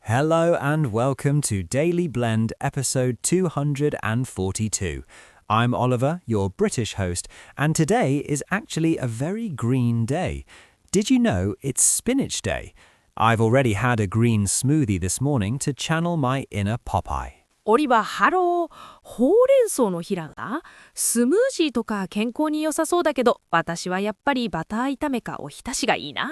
Hello and welcome to Daily Blend episode 242. I'm Oliver, your British host, and today is actually a very green day. Did you know it's Spinach Day? I've already had a green smoothie this morning to channel my inner Popeye. オリバー、ハロー。ほうれん草の日なんだ。スムージーとか健康に良さそうだけど、私はやっぱりバター炒めかおひたしがいいな。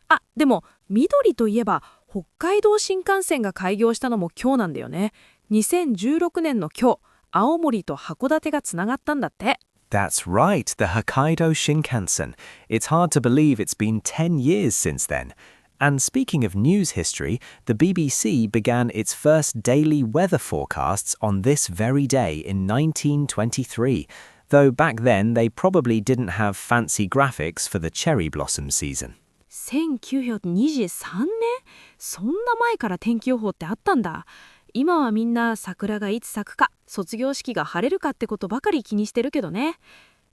あ、でも緑といえば北海道新幹線が開業したのも今日なんだよね。2016年の今日、青森と函館がつながったんだって。That's right, the Hokkaido Shinkansen. It's hard to believe it's been 10 years since then. And speaking of news history, the BBC began its first daily weather forecasts on this very day in 1923, though back then they probably didn't have fancy graphics for the cherry blossom season. 1923年？そんな前から天気予報ってあったんだ。今はみんな桜がいつ咲くか、卒業式が晴れるかってことばかり気にしてるけどね。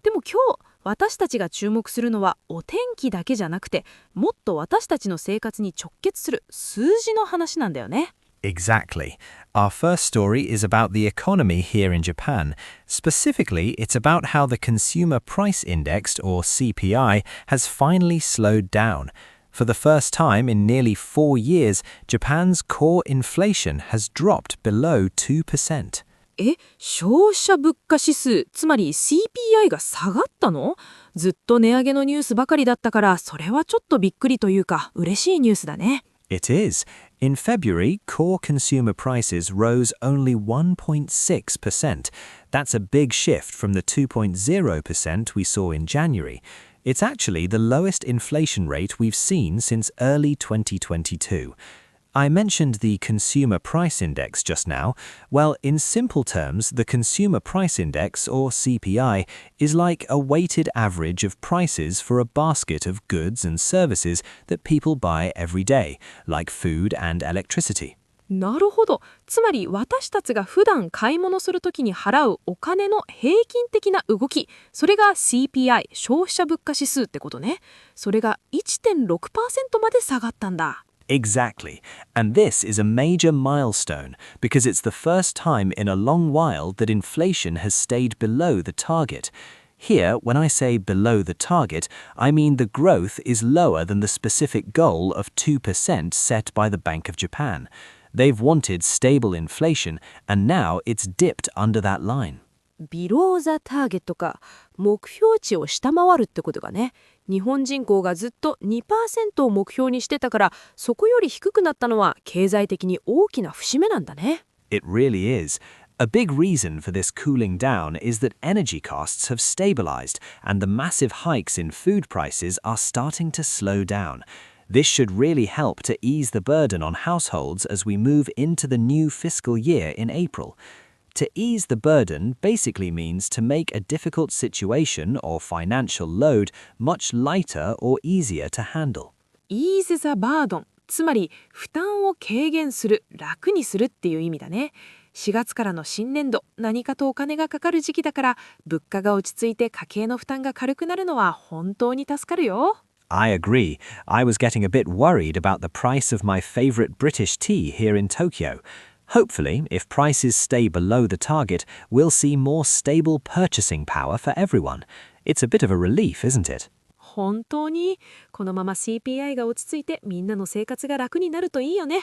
でも今日私たちが注目するのはお天気だけじゃなくて、もっと私たちの生活に直結する数字の話なんだよね。Exactly. Our first story is about the economy here in Japan. Specifically, it's about how the Consumer Price Index, or CPI, has finally slowed down. For the first time in nearly 4 years, Japan's core inflation has dropped below 2%. 消費者物価指数、つまり CPI が下がったの？ずっと値上げのニュースばかりだったから、それはちょっとびっくりというか、嬉しいニュースだね。It is. In February, core consumer prices rose only 1.6%. That's a big shift from the 2.0% we saw in January. It's actually the lowest inflation rate we've seen since early 2022. I mentioned the Consumer Price Index just now. Well, in simple terms, the Consumer Price Index, or CPI, is like a weighted average of prices for a basket of goods and services that people buy every day, like food and electricity. なるほど。つまり私たちが普段買い物するときに払うお金の平均的な動き、それが CPI、消費者物価指数ってことね。それが 1.6% まで下がったんだ。Exactly. And this is a major milestone because it's the first time in a long while that inflation has stayed below the target. Here, when I say below the target, I mean the growth is lower than the specific goal of 2% set by the Bank of Japan. They've wanted stable inflation, and now it's dipped under that line. Below the target か、目標値を下回るってことがね。日本人口がずっと 2% を目標にしてたから、そこより低くなったのは経済的に大きな節目なんだね。It really is. A big reason for this cooling down is that energy costs have stabilized and the massive hikes in food prices are starting to slow down. This should really help to ease the burden on households as we move into the new fiscal year in April.To ease the burden basically means to make a difficult situation or financial load much lighter or easier to handle. Ease the burden、つまり負担を軽減する、楽にするっていう意味だね。4月からの新年度、何かとお金がかかる時期だから、物価が落ち着いて家計の負担が軽くなるのは本当に助かるよ。I agree. I was getting a bit worried about the price of my favorite British tea here in Tokyo.Hopefully, if prices stay below the target, we'll see more stable purchasing power for everyone. It's a bit of a relief, isn't it? 本当にこのまま CPI が落ち着いてみんなの生活が楽になるといいよね。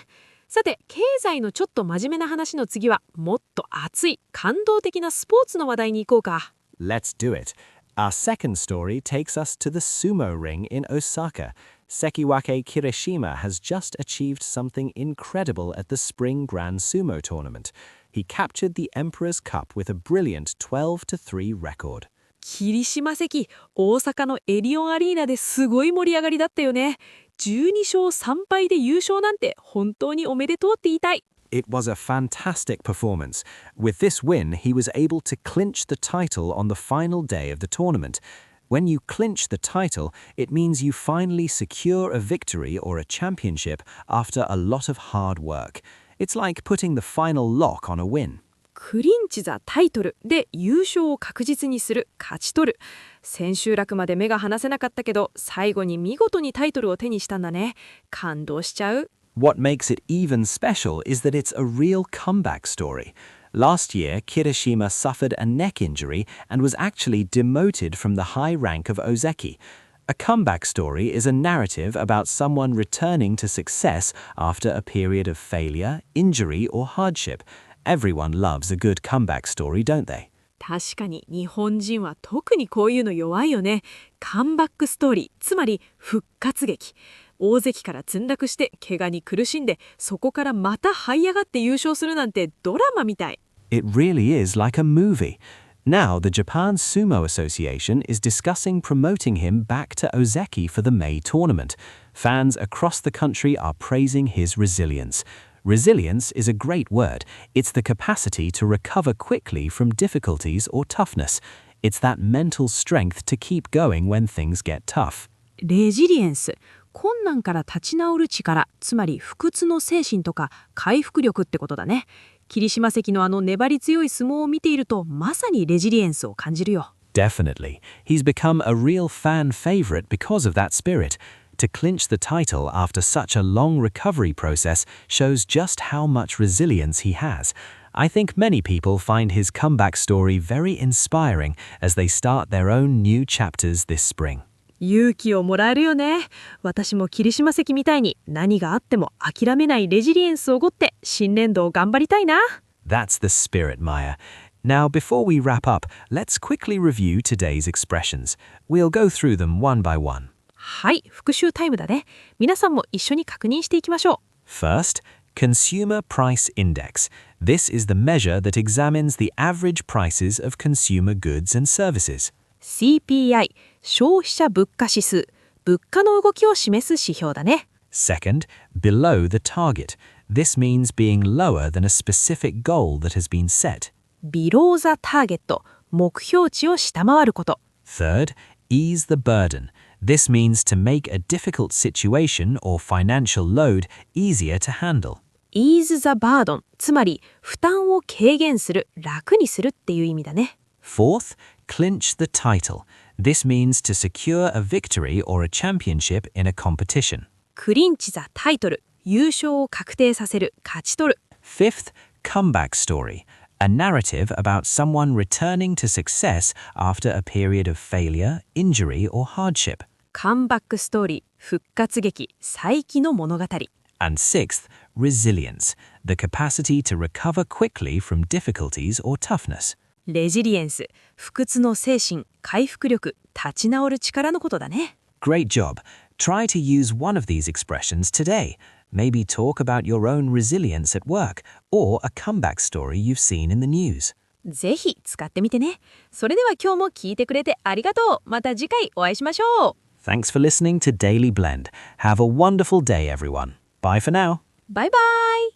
さて、経済のちょっと真面目な話の次は、もっと熱い感動的なスポーツの話題に行こうか。Let's do it. Our second story takes us to the sumo ring in Osaka.Sekiwake Kirishima has just achieved something incredible at the Spring Grand Sumo Tournament. He captured the Emperor's Cup with a brilliant 12-3 record. 霧島関、大阪のエディオンアリーナですごい盛り上がりだったよね。12勝3敗で優勝なんて本当におめでとうって言いたい。It was a fantastic performance. With this win, he was able to clinch the title on the final day of the tournament.When you clinch the title, it means you finally secure a victory or a championship after a lot of hard work. It's like putting the final lock on a win. クリンチザタイトルで優勝を確実にする、勝ち取る。千秋楽まで目が離せなかったけど、最後に見事にタイトルを手にしたんだね。感動しちゃう。What makes it even special is that it's a real comeback story. Last year, Kirishima suffered a neck injury and was actually demoted from the high rank of ozeki. A comeback story is a narrative about someone returning to success after a period of failure, injury, or hardship. Everyone loves a good comeback story, don't they? 確かに日本人は特にこういうの弱いよね。カムバックストーリー、つまり復活劇。大関から墜落して怪我に苦しんで、そこからまた這い上がって優勝するなんてドラマみたい。It really is like a movie. Now, the Japan Sumo Association is discussing promoting him back to Ozeki for the May tournament. Fans across the country are praising his resilience. Resilience is a great word. It's the capacity to recover quickly from difficulties or toughness. It's that mental strength to keep going when things get tough. レジリエンス。困難から立ち直る力、つまり不屈の精神とか回復力ってことだね。霧島関のあの粘り強い相撲を見ていると、まさにレジリエンスを感じるよ。Definitely. He's become a real fan favorite because of that spirit. To clinch the title after such a long recovery process shows just how much resilience he has. I think many people find his comeback story very inspiring as they start their own new chapters this spring. 勇気をもらえるよね。私も霧島関みたいに何があっても諦めないレジリエンスを持って新年度を頑張りたいな。That's the spirit, Maya. Now, before we wrap up, let's quickly review today's expressions. We'll go through them one by one. はい、復習タイムだね。皆さんも一緒に確認していきましょう。First, Consumer Price Index. This is the measure that examines the average prices of consumer goods and services. CPI、消費者物価指数、物価の動きを示す指標だね。Second, below the target. This means being lower than a specific goal that has been set. Below the target、目標値を下回ること。Third, ease the burden. This means to make a difficult situation or financial load easier to handle. Ease the burden、つまり負担を軽減する、楽にするっていう意味だね。Fourth, clinch the title. This means to secure a victory or a championship in a competition. Clinch the title、優勝を確定させる、勝ち取る。Fifth, comeback story. A narrative about someone returning to success after a period of failure, injury, or hardship. カムバックストーリー、復活劇、再起の物語。And sixth, resilience. The capacity to recover quickly from difficulties or toughness. レジリエンス、不屈の精神、回復力、立ち直る力のことだね。Great job. Try to use one of these expressions today. Maybe talk about your own resilience at work or a comeback story you've seen in the news. ぜひ使ってみてね。それでは今日も聞いてくれてありがとう。また次回お会いしましょう。Thanks for listening to Daily Blend. Have a wonderful day, everyone. Bye for now. Bye bye!